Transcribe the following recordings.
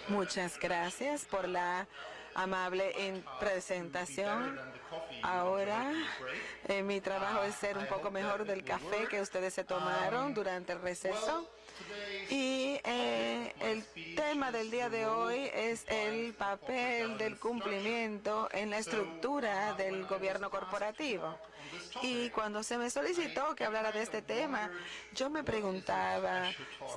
Muchas gracias por la amable presentación. Ahora, mi trabajo es ser un poco mejor del café que ustedes se tomaron durante el receso. Y el tema del día de hoy es el papel del cumplimiento en la estructura del gobierno corporativo. Y cuando se me solicitó que hablara de este tema, yo me preguntaba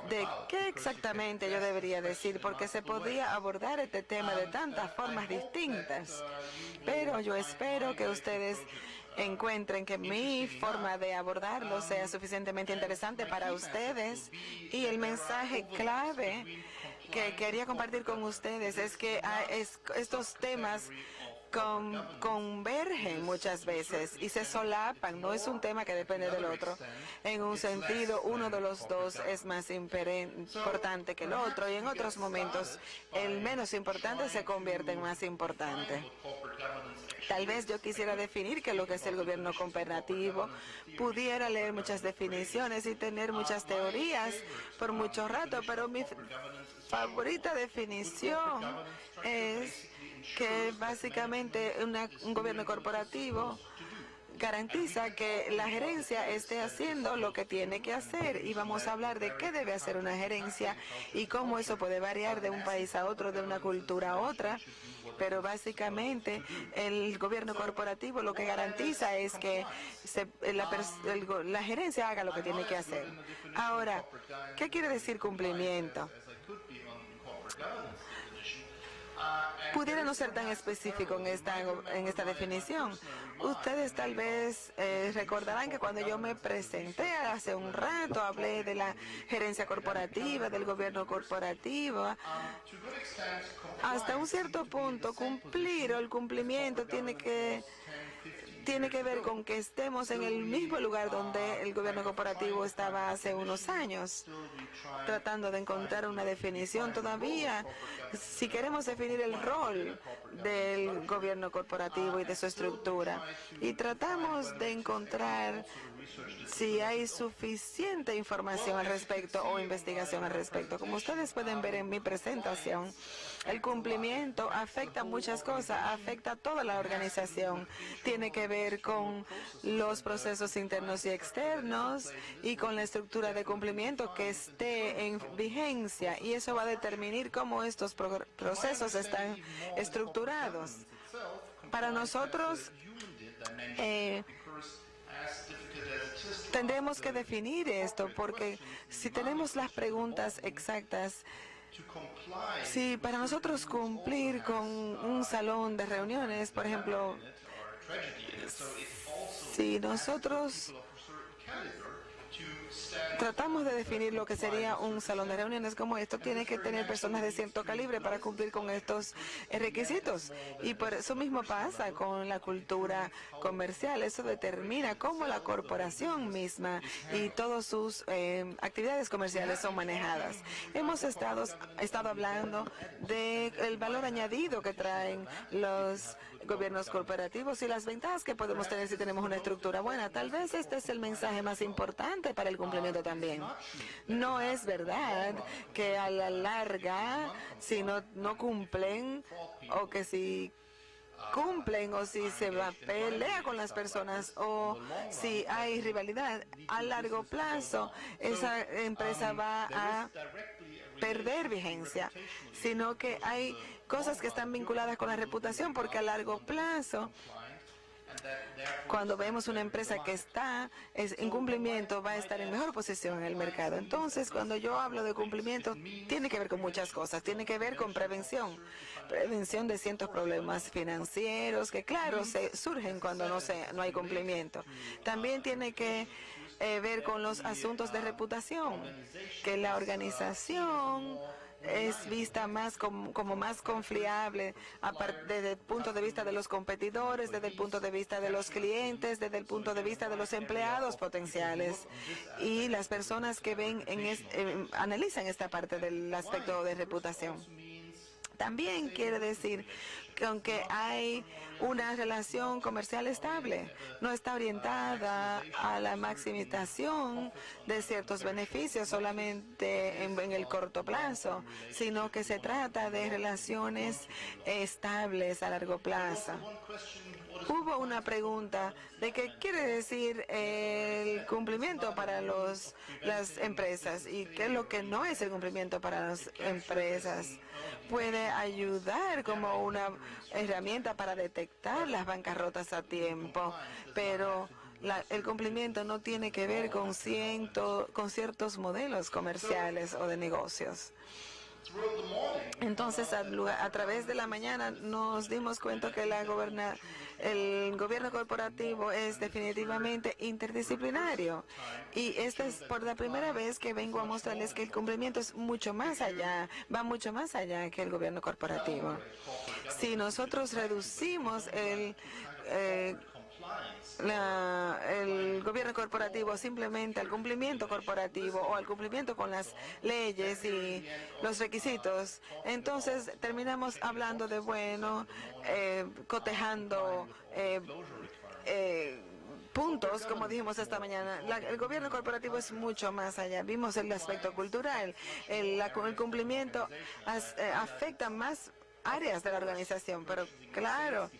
de qué exactamente yo debería decir, porque se podía abordar este tema de tantas formas distintas. Pero yo espero que ustedes encuentren que mi forma de abordarlo sea suficientemente interesante para ustedes, y el mensaje clave que quería compartir con ustedes es que estos temas convergen muchas veces y se solapan. No es un tema que depende del otro. En un sentido, uno de los dos es más importante que el otro, y en otros momentos el menos importante se convierte en más importante. Tal vez yo quisiera definir qué es lo que es el gobierno cooperativo. Pudiera leer muchas definiciones y tener muchas teorías por mucho rato, pero mi favorita definición es que básicamente un gobierno corporativo garantiza que la gerencia esté haciendo lo que tiene que hacer, y vamos a hablar de qué debe hacer una gerencia y cómo eso puede variar de un país a otro, de una cultura a otra. Pero básicamente el gobierno corporativo lo que garantiza es que la gerencia haga lo que tiene que hacer. Ahora, ¿qué quiere decir cumplimiento? Pudiera no ser tan específico en esta definición. Ustedes tal vez recordarán que cuando yo me presenté hace un rato, hablé de la gerencia corporativa, del gobierno corporativo. Hasta un cierto punto, cumplir o el cumplimiento tiene que ver con que estemos en el mismo lugar donde el gobierno corporativo estaba hace unos años, tratando de encontrar una definición todavía. Si queremos definir el rol del gobierno corporativo y de su estructura, y tratamos de encontrar si hay suficiente información al respecto o investigación al respecto. Como ustedes pueden ver en mi presentación, el cumplimiento afecta muchas cosas, afecta a toda la organización. Tiene que ver con los procesos internos y externos y con la estructura de cumplimiento que esté en vigencia, y eso va a determinar cómo estos procesos están estructurados. Para nosotros, tendremos que definir esto, porque si tenemos las preguntas exactas, si para nosotros cumplir con un salón de reuniones, por ejemplo, si nosotros tratamos de definir lo que sería un salón de reuniones como esto, tiene que tener personas de cierto calibre para cumplir con estos requisitos. Y por eso mismo pasa con la cultura comercial. Eso determina cómo la corporación misma y todas sus actividades comerciales son manejadas. Hemos estado hablando del valor añadido que traen los gobiernos corporativos y las ventajas que podemos tener si tenemos una estructura buena. Tal vez este es el mensaje más importante para el cumplimiento también. No es verdad que a la larga, si no cumplen, o que si cumplen, o si se pelea con las personas, o si hay rivalidad, a largo plazo esa empresa va a perder vigencia, sino que hay cosas que están vinculadas con la reputación, porque a largo plazo, cuando vemos una empresa que está en cumplimiento, va a estar en mejor posición en el mercado. Entonces, cuando yo hablo de cumplimiento, tiene que ver con muchas cosas. Tiene que ver con prevención de ciertos problemas financieros que, claro, surgen cuando no hay cumplimiento. También tiene que ver con los asuntos de reputación, que la organización es vista más como más confiable desde el punto de vista de los competidores, desde el punto de vista de los clientes, desde el punto de vista de los empleados potenciales y las personas que ven analizan esta parte del aspecto de reputación. También quiere decir que aunque hay una relación comercial estable, no está orientada a la maximización de ciertos beneficios solamente en el corto plazo, sino que se trata de relaciones estables a largo plazo. Hubo una pregunta de qué quiere decir el cumplimiento para las empresas y qué es lo que no es el cumplimiento para las empresas. Puede ayudar como una herramienta para detectar las bancarrotas a tiempo, pero el cumplimiento no tiene que ver con ciertos modelos comerciales o de negocios. Entonces, a través de la mañana nos dimos cuenta que el gobierno corporativo es definitivamente interdisciplinario. Y esta es por la primera vez que vengo a mostrarles que el cumplimiento es mucho más allá, va mucho más allá que el gobierno corporativo. Si nosotros reducimos el gobierno corporativo simplemente al cumplimiento corporativo o al cumplimiento con las leyes y los requisitos, entonces terminamos hablando de cotejando puntos, como dijimos esta mañana. El gobierno corporativo es mucho más allá. Vimos el aspecto cultural. El cumplimiento afecta más áreas de la organización, pero claro,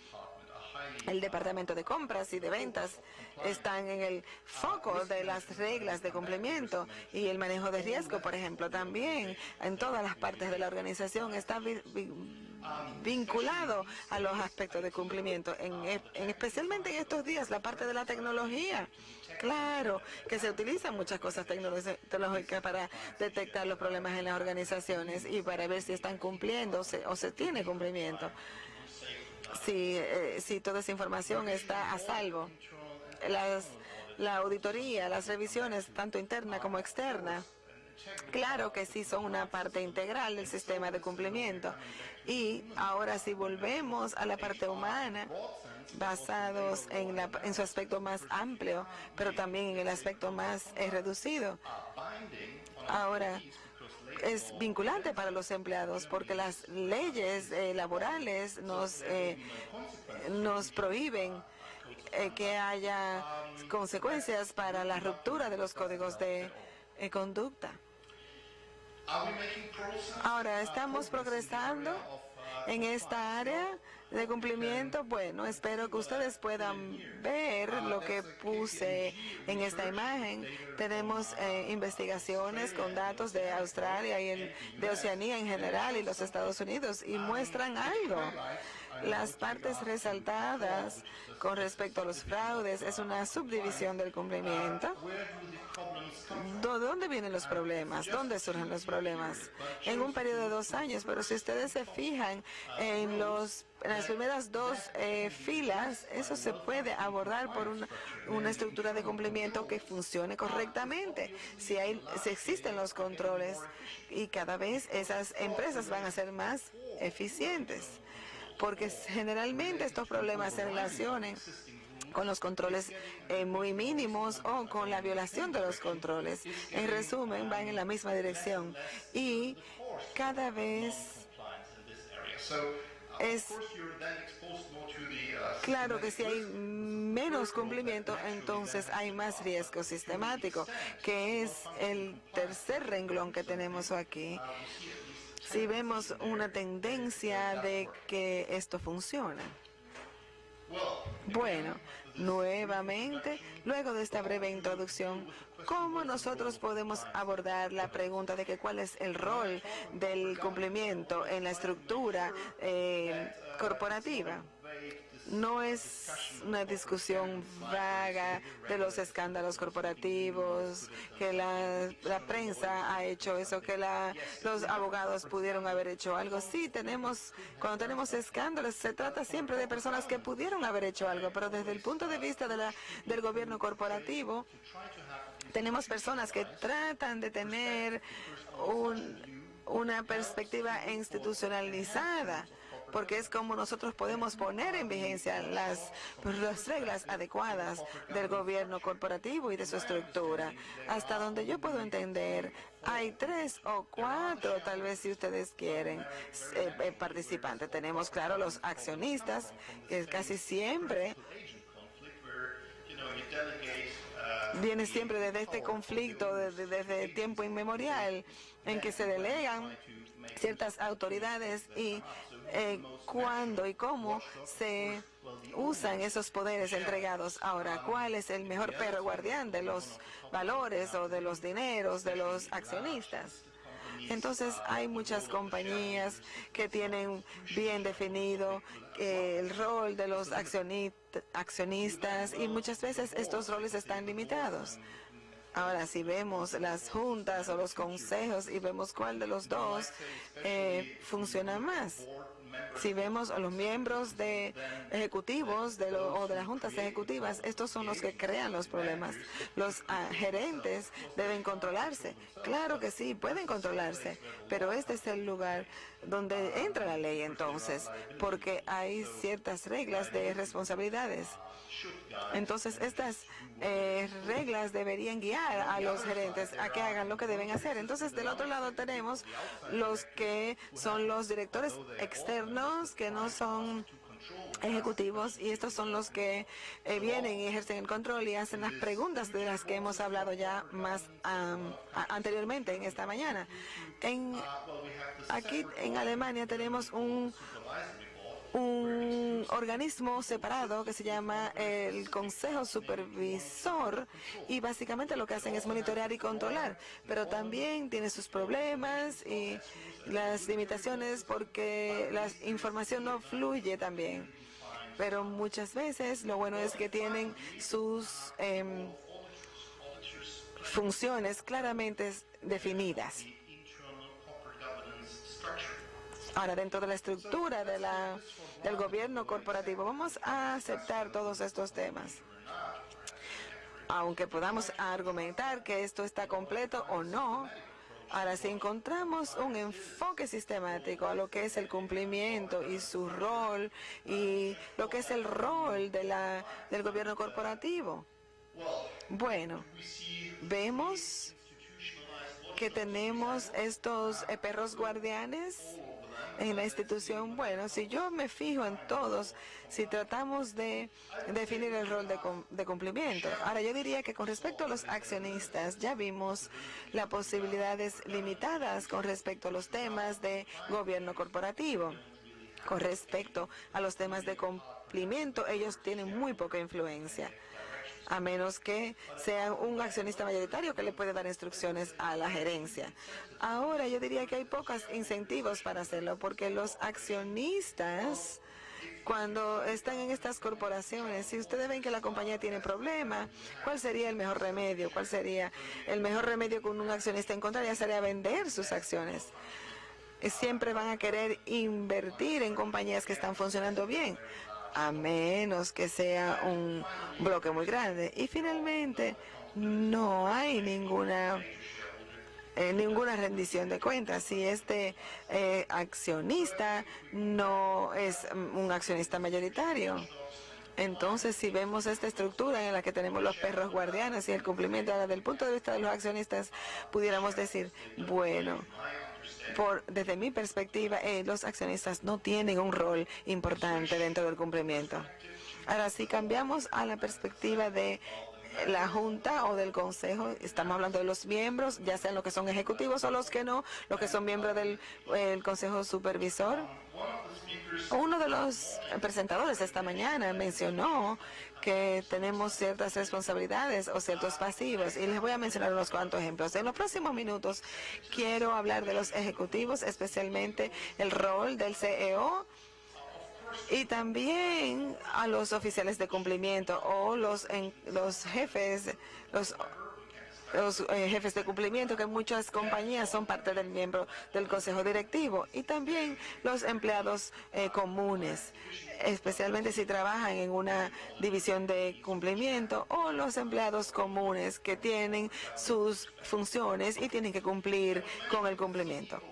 el departamento de compras y de ventas están en el foco de las reglas de cumplimiento y el manejo de riesgo, por ejemplo, también en todas las partes de la organización está vinculado a los aspectos de cumplimiento, especialmente en estos días, la parte de la tecnología. Claro, que se utilizan muchas cosas tecnológicas para detectar los problemas en las organizaciones y para ver si están cumpliendo o se tiene cumplimiento. Si toda esa información está a salvo. La auditoría, las revisiones, tanto interna como externa, claro que sí son una parte integral del sistema de cumplimiento. Y ahora si volvemos a la parte humana, basados en su aspecto más amplio, pero también en el aspecto más reducido. Ahora, es vinculante para los empleados porque las leyes laborales nos prohíben que haya consecuencias para la ruptura de los códigos de conducta. Ahora, ¿estamos progresando en esta área de cumplimiento? Bueno, espero que ustedes puedan ver lo que puse en esta imagen. Tenemos investigaciones con datos de Australia y de Oceanía en general y los Estados Unidos y muestran algo. Las partes resaltadas con respecto a los fraudes es una subdivisión del cumplimiento. ¿De dónde vienen los problemas? ¿Dónde surgen los problemas? En un periodo de 2 años, pero si ustedes se fijan en las primeras 2 filas, eso se puede abordar por una estructura de cumplimiento que funcione correctamente. Si existen los controles y cada vez esas empresas van a ser más eficientes, porque generalmente estos problemas se relacionan con los controles muy mínimos o con la violación de los controles. En resumen, van en la misma dirección y cada vez es claro que si hay menos cumplimiento, entonces hay más riesgo sistemático, que es el tercer renglón que tenemos aquí. Si vemos una tendencia de que esto funciona. Bueno, nuevamente, luego de esta breve introducción, ¿cómo nosotros podemos abordar la pregunta de que cuál es el rol del cumplimiento en la estructura corporativa? No es una discusión vaga de los escándalos corporativos, que la prensa ha hecho eso, que los abogados pudieron haber hecho algo. Sí, cuando tenemos escándalos, se trata siempre de personas que pudieron haber hecho algo, pero desde el punto de vista del gobierno corporativo, tenemos personas que tratan de tener una perspectiva institucionalizada porque es como nosotros podemos poner en vigencia las reglas adecuadas del gobierno corporativo y de su estructura. Hasta donde yo puedo entender, hay 3 o 4, tal vez si ustedes quieren, participantes. Tenemos, claro, los accionistas, que casi siempre viene siempre desde este conflicto, desde tiempo inmemorial, en que se delegan ciertas autoridades y cuándo y cómo se usan esos poderes entregados. Ahora, ¿cuál es el mejor perro guardián de los valores o de los dineros de los accionistas? Entonces hay muchas compañías que tienen bien definido el rol de los accionistas y muchas veces estos roles están limitados. Ahora, si vemos las juntas o los consejos y vemos cuál de los dos funciona más. Si vemos a los miembros de ejecutivos o de las juntas ejecutivas, estos son los que crean los problemas. Los gerentes deben controlarse. Claro que sí, pueden controlarse, pero este es el lugar donde entra la ley entonces, porque hay ciertas reglas de responsabilidades. Entonces, estas reglas deberían guiar a los gerentes a que hagan lo que deben hacer. Entonces, del otro lado tenemos los que son los directores externos, que no son ejecutivos, y estos son los que vienen y ejercen el control y hacen las preguntas de las que hemos hablado ya más anteriormente en esta mañana. Aquí en Alemania tenemos un organismo separado que se llama el Consejo Supervisor, y básicamente lo que hacen es monitorear y controlar, pero también tiene sus problemas y las limitaciones porque la información no fluye también. Pero muchas veces lo bueno es que tienen sus funciones claramente definidas. Ahora, dentro de la estructura del gobierno corporativo, vamos a aceptar todos estos temas. Aunque podamos argumentar que esto está completo o no, ahora si encontramos un enfoque sistemático a lo que es el cumplimiento y su rol y lo que es el rol del gobierno corporativo, bueno, vemos que tenemos estos perros guardianes en la institución. Bueno, si yo me fijo en todos, si tratamos de definir el rol de cumplimiento. Ahora, yo diría que con respecto a los accionistas, ya vimos las posibilidades limitadas con respecto a los temas de gobierno corporativo. Con respecto a los temas de cumplimiento, ellos tienen muy poca influencia, a menos que sea un accionista mayoritario que le puede dar instrucciones a la gerencia. Ahora, yo diría que hay pocos incentivos para hacerlo, porque los accionistas, cuando están en estas corporaciones, si ustedes ven que la compañía tiene problemas, ¿cuál sería el mejor remedio? ¿Cuál sería el mejor remedio con un accionista en contra? Ya sería vender sus acciones. Siempre van a querer invertir en compañías que están funcionando bien, a menos que sea un bloque muy grande. Y finalmente, no hay ninguna rendición de cuentas si este accionista no es un accionista mayoritario. Entonces, si vemos esta estructura en la que tenemos los perros guardianes y el cumplimiento, ahora, desde el punto de vista de los accionistas, pudiéramos decir, bueno, desde mi perspectiva, los accionistas no tienen un rol importante dentro del cumplimiento. Ahora, si cambiamos a la perspectiva de la Junta o del Consejo, estamos hablando de los miembros, ya sean los que son ejecutivos o los que no, los que son miembros del Consejo Supervisor. Uno de los presentadores esta mañana mencionó que tenemos ciertas responsabilidades o ciertos pasivos, y les voy a mencionar unos cuantos ejemplos. En los próximos minutos quiero hablar de los ejecutivos, especialmente el rol del CEO, y también a los oficiales de cumplimiento o los jefes, los jefes de cumplimiento, que en muchas compañías son parte del miembro del consejo directivo, y también los empleados comunes, especialmente si trabajan en una división de cumplimiento, o los empleados comunes que tienen sus funciones y tienen que cumplir con el cumplimiento.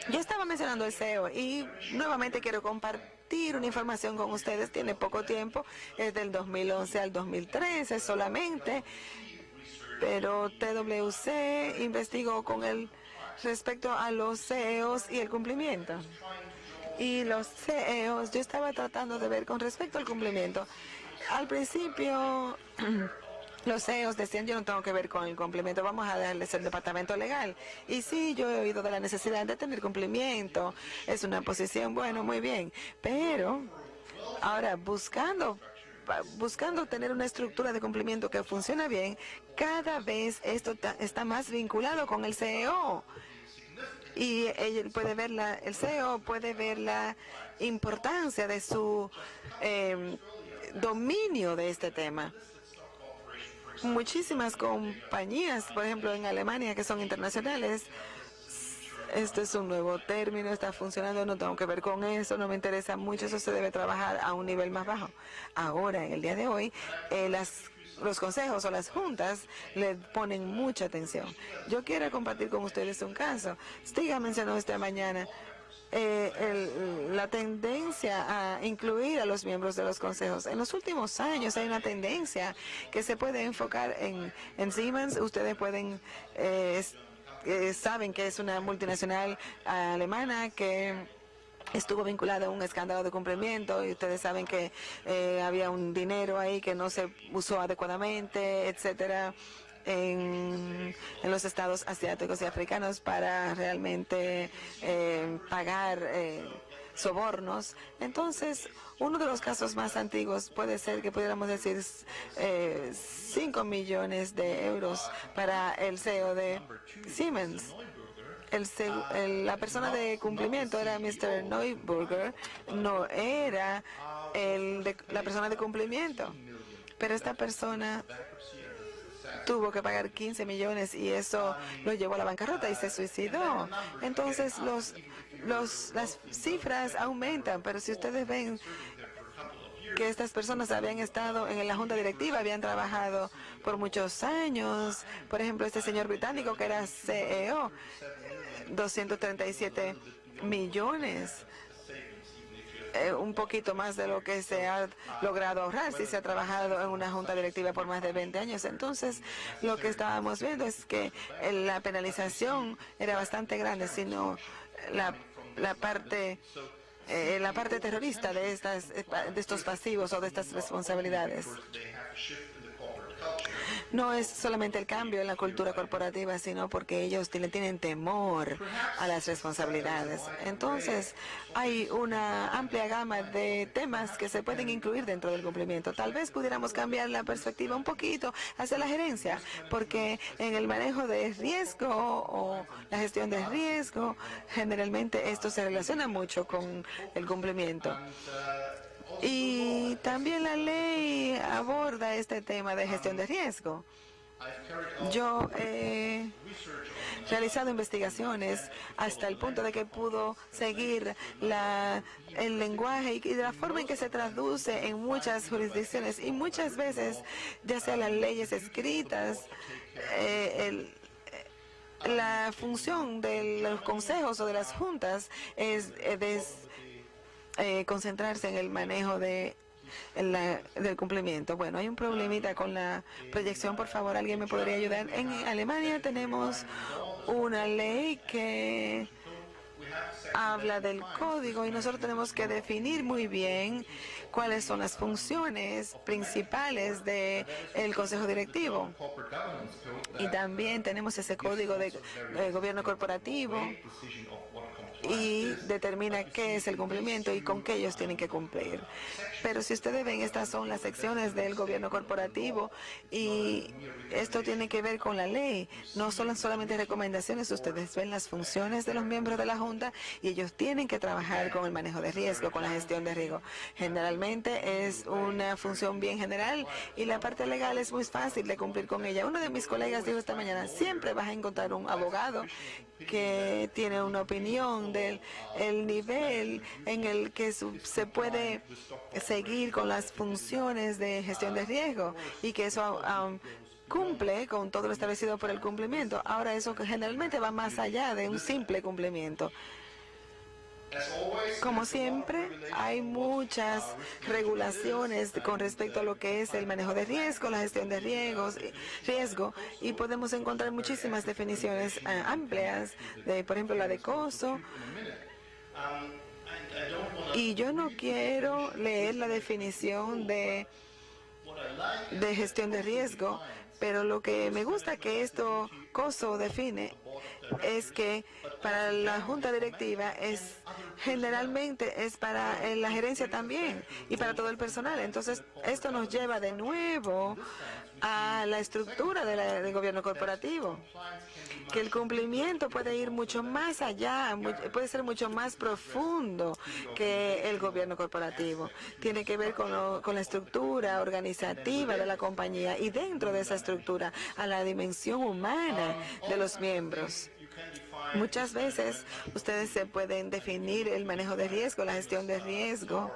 Yo estaba mencionando el CEO y nuevamente quiero compartir una información con ustedes. Tiene poco tiempo, es del 2011 al 2013 solamente, pero TWC investigó con él respecto a los CEOs y el cumplimiento. Y los CEOs, yo estaba tratando de ver con respecto al cumplimiento. Al principio, los CEOs decían, yo no tengo que ver con el cumplimiento, vamos a darles el departamento legal. Y sí, yo he oído de la necesidad de tener cumplimiento, es una posición, bueno, muy bien. Pero ahora, buscando tener una estructura de cumplimiento que funciona bien, cada vez esto está más vinculado con el CEO. Y él puede ver el CEO puede ver la importancia de su dominio de este tema. Muchísimas compañías, por ejemplo en Alemania, que son internacionales, este es un nuevo término, está funcionando, no tengo que ver con eso, no me interesa mucho, eso se debe trabajar a un nivel más bajo. Ahora, en el día de hoy, los consejos o las juntas le ponen mucha atención. Yo quiero compartir con ustedes un caso. Stiga mencionó esta mañana la tendencia a incluir a los miembros de los consejos. En los últimos años hay una tendencia que se puede enfocar en Siemens. Ustedes pueden saben que es una multinacional alemana que estuvo vinculada a un escándalo de cumplimiento y ustedes saben que había un dinero ahí que no se usó adecuadamente, etcétera, en los estados asiáticos y africanos para realmente pagar sobornos. Entonces, uno de los casos más antiguos puede ser que pudiéramos decir 5 millones de euros para el CEO de Siemens. La persona de cumplimiento era Mr. Neuburger, no era la persona de cumplimiento, pero esta persona tuvo que pagar 15 millones y eso lo llevó a la bancarrota y se suicidó. Entonces las cifras aumentan, pero si ustedes ven que estas personas habían estado en la junta directiva, habían trabajado por muchos años, por ejemplo este señor británico que era CEO, 237 millones. Un poquito más de lo que se ha logrado ahorrar si se ha trabajado en una junta directiva por más de 20 años. Entonces, lo que estábamos viendo es que la penalización era bastante grande, sino la parte terrorista de estos pasivos o de estas responsabilidades. No es solamente el cambio en la cultura corporativa, sino porque ellos tienen temor a las responsabilidades. Entonces, hay una amplia gama de temas que se pueden incluir dentro del cumplimiento. Tal vez pudiéramos cambiar la perspectiva un poquito hacia la gerencia, porque en el manejo de riesgo o la gestión de riesgo, generalmente esto se relaciona mucho con el cumplimiento. Y también la ley aborda este tema de gestión de riesgo. Yo he realizado investigaciones hasta el punto de que pudo seguir el lenguaje y la forma en que se traduce en muchas jurisdicciones y muchas veces, ya sea las leyes escritas, la función de los consejos o de las juntas es concentrarse en el manejo del cumplimiento. Bueno, hay un problemita con la proyección, por favor, ¿alguien me podría ayudar? En Alemania tenemos una ley que habla del código y nosotros tenemos que definir muy bien cuáles son las funciones principales del Consejo Directivo. Y también tenemos ese código de gobierno corporativo y determina qué es el cumplimiento y con qué ellos tienen que cumplir. Pero si ustedes ven, estas son las secciones del gobierno corporativo y esto tiene que ver con la ley. No son solamente recomendaciones, ustedes ven las funciones de los miembros de la Junta y ellos tienen que trabajar con el manejo de riesgo, con la gestión de riesgo. Generalmente es una función bien general y la parte legal es muy fácil de cumplir con ella. Uno de mis colegas dijo esta mañana, siempre vas a encontrar un abogado que tiene una opinión del nivel en el que se puede seguir con las funciones de gestión de riesgo y que eso cumple con todo lo establecido por el cumplimiento. Ahora, eso que generalmente va más allá de un simple cumplimiento. Como siempre, hay muchas regulaciones con respecto a lo que es el manejo de riesgo, la gestión de riesgo, y podemos encontrar muchísimas definiciones amplias, por ejemplo, la de costo. Y yo no quiero leer la definición de gestión de riesgo, pero lo que me gusta que esto COSO define es que para la junta directiva generalmente es para la gerencia también y para todo el personal. Entonces, esto nos lleva de nuevo a la estructura del gobierno corporativo, que el cumplimiento puede ir mucho más allá, puede ser mucho más profundo que el gobierno corporativo. Tiene que ver con la estructura organizativa de la compañía y dentro de esa estructura a la dimensión humana de los miembros. Muchas veces ustedes se pueden definir el manejo de riesgo, la gestión de riesgo.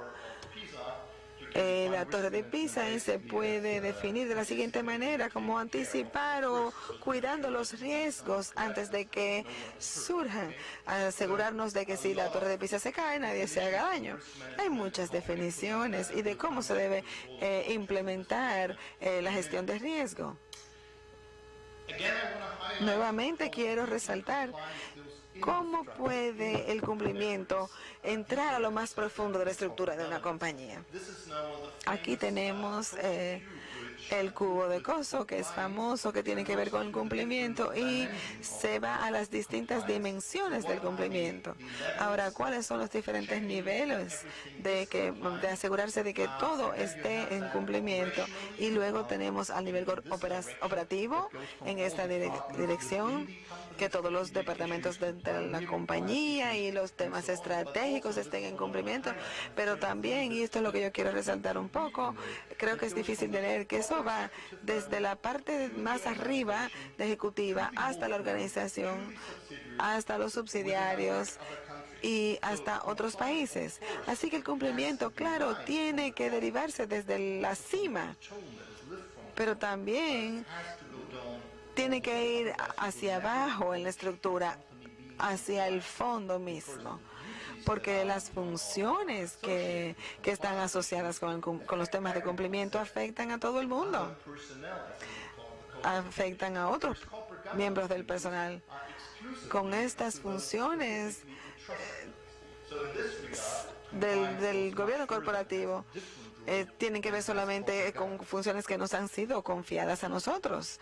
La torre de Pisa se puede definir de la siguiente manera, como anticipar o cuidando los riesgos antes de que surjan, asegurarnos de que si la torre de Pisa se cae, nadie se haga daño. Hay muchas definiciones y de cómo se debe implementar la gestión de riesgo. Nuevamente quiero resaltar cómo puede el cumplimiento entrar a lo más profundo de la estructura de una compañía. Aquí tenemos el cubo de COSO, que es famoso, que tiene que ver con el cumplimiento y se va a las distintas dimensiones del cumplimiento. Ahora, ¿cuáles son los diferentes niveles de asegurarse de que todo esté en cumplimiento? Y luego tenemos al nivel operativo en esta dirección, que todos los departamentos de la compañía y los temas estratégicos estén en cumplimiento, pero también, y esto es lo que yo quiero resaltar un poco, creo que es difícil de leer, que eso va desde la parte más arriba de ejecutiva hasta la organización, hasta los subsidiarios y hasta otros países. Así que el cumplimiento, claro, tiene que derivarse desde la cima, pero también tiene que ir hacia abajo en la estructura, hacia el fondo mismo, porque las funciones que están asociadas con los temas de cumplimiento afectan a todo el mundo, afectan a otros miembros del personal. Con estas funciones del gobierno corporativo, tienen que ver solamente con funciones que nos han sido confiadas a nosotros.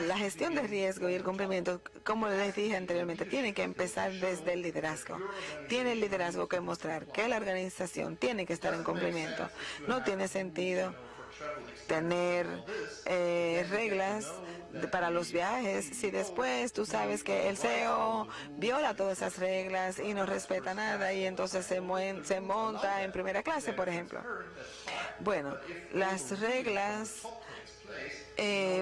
La gestión de riesgo y el cumplimiento, como les dije anteriormente, tiene que empezar desde el liderazgo. Tiene el liderazgo que mostrar que la organización tiene que estar en cumplimiento. No tiene sentido tener reglas para los viajes si después tú sabes que el CEO viola todas esas reglas y no respeta nada y entonces se monta en primera clase, por ejemplo. Bueno, las reglas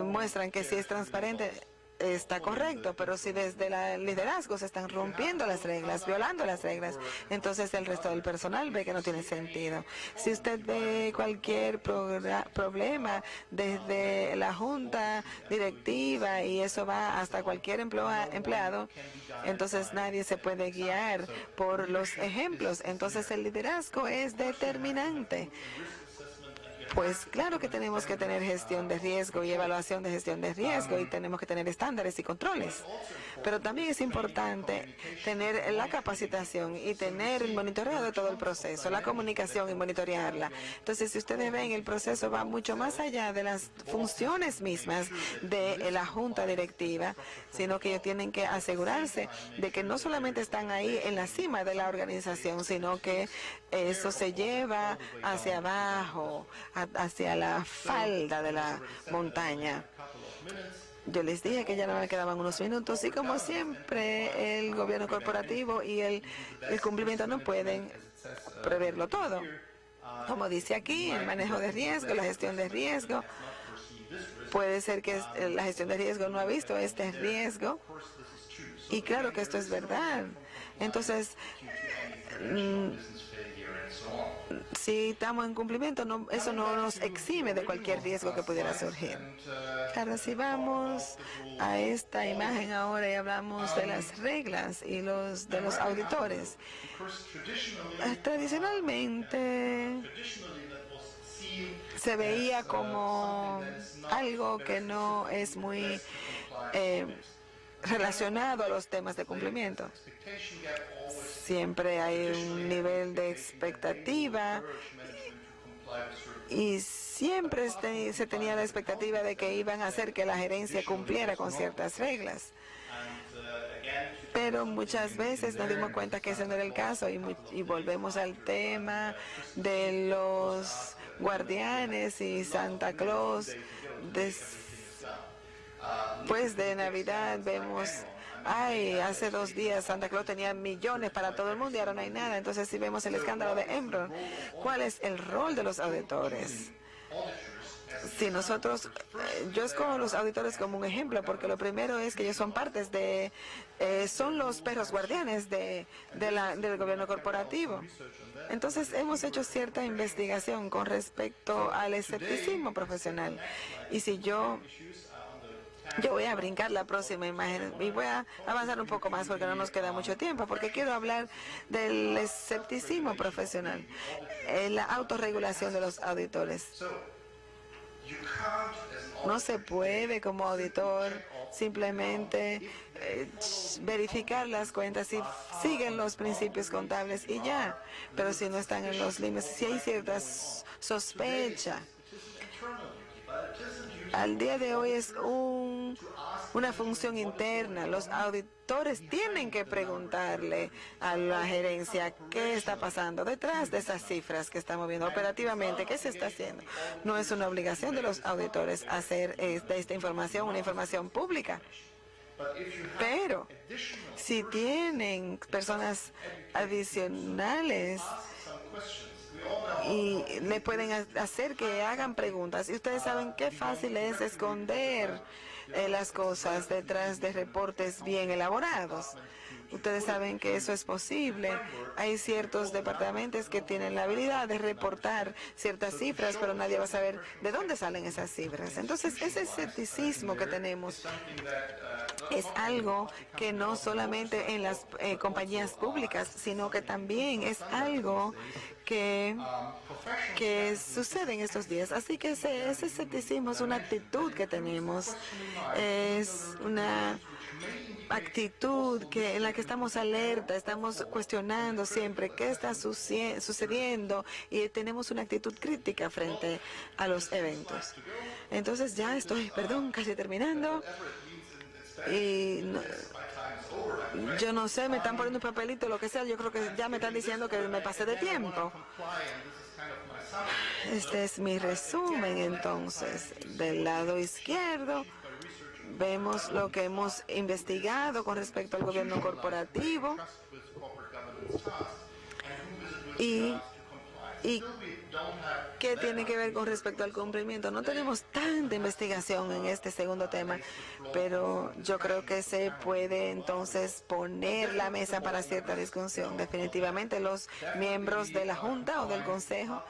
muestran que si es transparente está correcto, pero si desde el liderazgo se están rompiendo las reglas, violando las reglas, entonces el resto del personal ve que no tiene sentido. Si usted ve cualquier problema desde la junta directiva y eso va hasta cualquier empleado, entonces nadie se puede guiar por los ejemplos. Entonces el liderazgo es determinante. Pues claro que tenemos que tener gestión de riesgo y evaluación de gestión de riesgo y tenemos que tener estándares y controles. Pero también es importante tener la capacitación y tener el monitoreo de todo el proceso, la comunicación y monitorearla. Entonces, si ustedes ven, el proceso va mucho más allá de las funciones mismas de la junta directiva, sino que ellos tienen que asegurarse de que no solamente están ahí en la cima de la organización, sino que eso se lleva hacia abajo, hacia la falda de la montaña. Yo les dije que ya no me quedaban unos minutos y como siempre el gobierno corporativo y el cumplimiento no pueden preverlo todo. Como dice aquí, el manejo de riesgo, la gestión de riesgo, puede ser que la gestión de riesgo no ha visto este riesgo y claro que esto es verdad. Entonces, Si estamos en cumplimiento, eso no nos exime de cualquier riesgo que pudiera surgir. Ahora, si vamos a esta imagen ahora y hablamos de las reglas y de los auditores. Tradicionalmente se veía como algo que no es muy relacionado a los temas de cumplimiento. Siempre hay un nivel de expectativa y siempre se tenía la expectativa de que iban a hacer que la gerencia cumpliera con ciertas reglas. Pero muchas veces nos dimos cuenta que ese no era el caso y volvemos al tema de los guardianes y Santa Claus. Después de Navidad vemos, hace 2 días Santa Claus tenía millones para todo el mundo y ahora no hay nada. Entonces, si vemos el escándalo de Enron, ¿cuál es el rol de los auditores? Si nosotros, yo escojo a los auditores como un ejemplo, porque lo primero es que ellos son son los perros guardianes del gobierno corporativo. Entonces, hemos hecho cierta investigación con respecto al escepticismo profesional. Y si yo voy a brincar la próxima imagen y voy a avanzar un poco más porque no nos queda mucho tiempo, porque quiero hablar del escepticismo profesional, la autorregulación de los auditores. No se puede como auditor simplemente verificar las cuentas si siguen los principios contables y ya, pero si no están en los límites, si hay cierta sospecha. Al día de hoy es una función interna. Los auditores tienen que preguntarle a la gerencia qué está pasando detrás de esas cifras que estamos viendo operativamente, qué se está haciendo. No es una obligación de los auditores hacer de esta información una información pública. Pero si tienen personas adicionales y le pueden hacer que hagan preguntas. Y ustedes saben qué fácil es esconder las cosas detrás de reportes bien elaborados. Ustedes saben que eso es posible. Hay ciertos departamentos que tienen la habilidad de reportar ciertas cifras, pero nadie va a saber de dónde salen esas cifras. Entonces, ese escepticismo que tenemos es algo que no solamente en las compañías públicas, sino que también es algo que sucede en estos días. Así que ese escepticismo es una actitud que tenemos, es una actitud en la que estamos alerta, estamos cuestionando siempre qué está sucediendo y tenemos una actitud crítica frente a los eventos. Entonces ya estoy, casi terminando. Y yo no sé, me están poniendo un papelito, lo que sea, yo creo que ya me están diciendo que me pasé de tiempo. Este es mi resumen entonces. Del lado izquierdo vemos lo que hemos investigado con respecto al gobierno corporativo y qué tiene que ver con respecto al cumplimiento. No tenemos tanta investigación en este segundo tema, pero yo creo que se puede entonces poner la mesa para cierta discusión. Definitivamente los miembros de la Junta o del Consejo,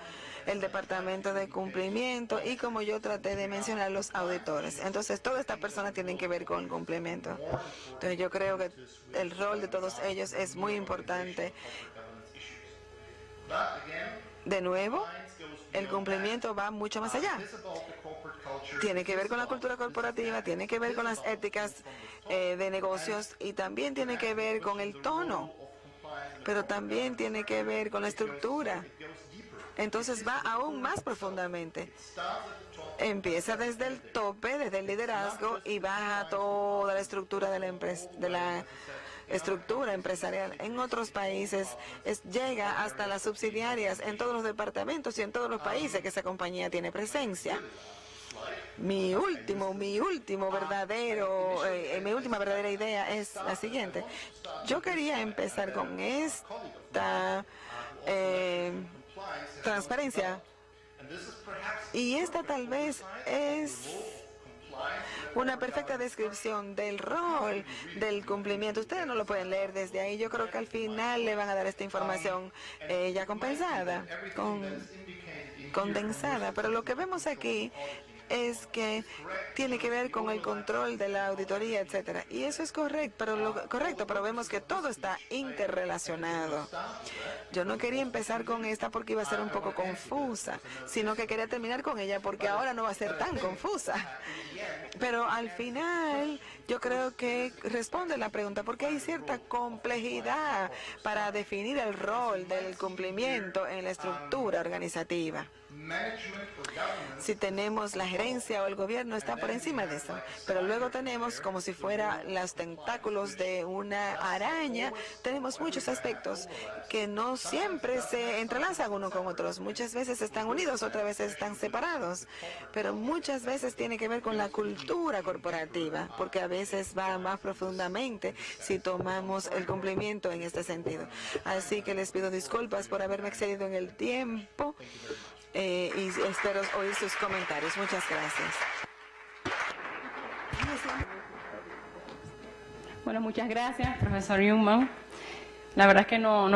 el Departamento de Cumplimiento y, como yo traté de mencionar, los auditores. Entonces, todas estas personas tienen que ver con cumplimiento. Entonces, yo creo que el rol de todos ellos es muy importante. De nuevo, el cumplimiento va mucho más allá. Tiene que ver con la cultura corporativa, tiene que ver con las éticas de negocios y también tiene que ver con el tono, pero también tiene que ver con la estructura. Entonces va aún más profundamente. Empieza desde el tope, desde el liderazgo y baja toda la estructura de la empresa, de la estructura empresarial. En otros países llega hasta las subsidiarias en todos los departamentos y en todos los países que esa compañía tiene presencia. Mi última verdadera idea es la siguiente. Yo quería empezar con esta transparencia y esta tal vez es una perfecta descripción del rol del cumplimiento. Ustedes no lo pueden leer desde ahí. Yo creo que al final le van a dar esta información ya compensada, condensada. Pero lo que vemos aquí es que tiene que ver con el control de la auditoría, etcétera. Y eso es correcto, pero vemos que todo está interrelacionado. Yo no quería empezar con esta porque iba a ser un poco confusa, sino que quería terminar con ella porque ahora no va a ser tan confusa. Pero al final yo creo que responde la pregunta porque hay cierta complejidad para definir el rol del cumplimiento en la estructura organizativa. Si tenemos la gerencia o el gobierno está por encima de eso, pero luego tenemos como si fuera los tentáculos de una araña, tenemos muchos aspectos que no siempre se entrelazan uno con otros, muchas veces están unidos, otras veces están separados, pero muchas veces tiene que ver con la cultura corporativa, porque a veces va más profundamente si tomamos el cumplimiento en este sentido. Así que les pido disculpas por haberme excedido en el tiempo. Y espero oír sus comentarios. Muchas gracias. Bueno, muchas gracias, profesor Newman. La verdad es que no